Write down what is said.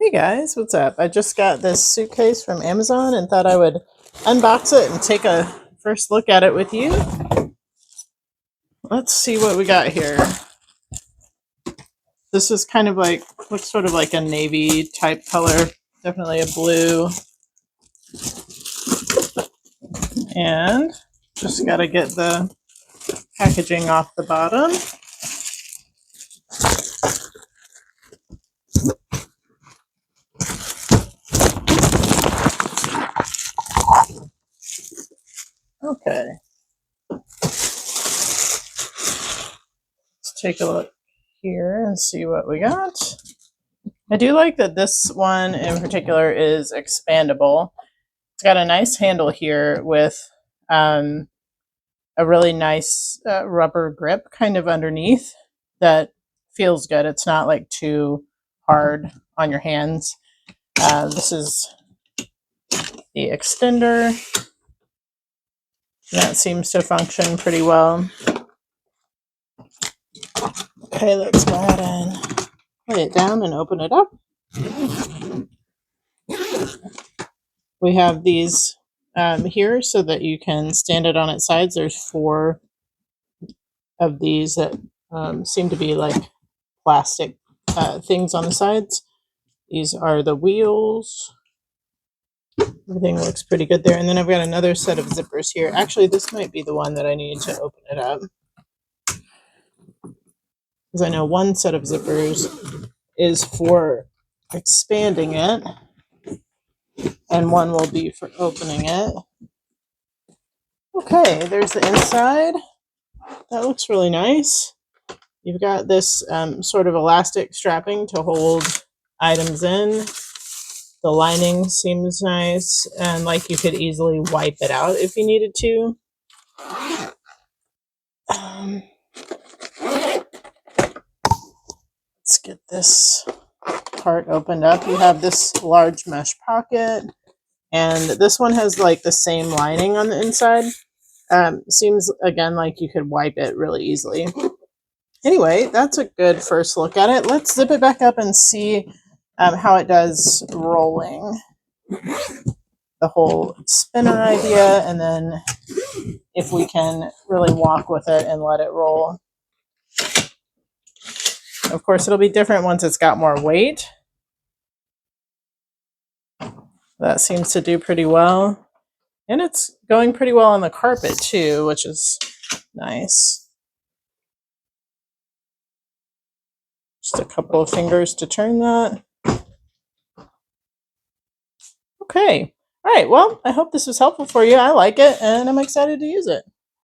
Hey guys, what's up? I just got this suitcase from Amazon and thought I would unbox it and take a first look at it with you. Let's see what we got here. This is kind of like, looks sort of like a navy type color, definitely a blue. And just got to get the packaging off the bottom. Okay. Let's take a look here and see what we got. I do like that this one in particular is expandable. It's got a nice handle here with a really nice rubber grip kind of underneath that feels good. It's not like too hard on your hands. This is the extender. That seems to function pretty well. Okay, let's go ahead and lay it down and open it up. We have these here so that you can stand it on its sides. There's 4 of these that seem to be like plastic things on the sides. These are the wheels. Everything looks pretty good there. And then I've got another set of zippers here. Actually, this might be the one that I need to open it up. Because I know one set of zippers is for expanding it. And one will be for opening it. Okay, there's the inside. That looks really nice. You've got this sort of elastic strapping to hold items in. The lining seems nice and like you could easily wipe it out if you needed to. Let's get this part opened up. You have this large mesh pocket, and this one has like the same lining on the inside. Seems again like you could wipe it really easily. Anyway, that's a good first look at it. Let's zip it back up and see how it does rolling. The whole spinner idea, and then if we can really walk with it and let it roll. Of course, it'll be different once it's got more weight. That seems to do pretty well. And it's going pretty well on the carpet too, which is nice. Just a couple of fingers to turn that. Okay. All right. Well, I hope this was helpful for you. I like it, and I'm excited to use it.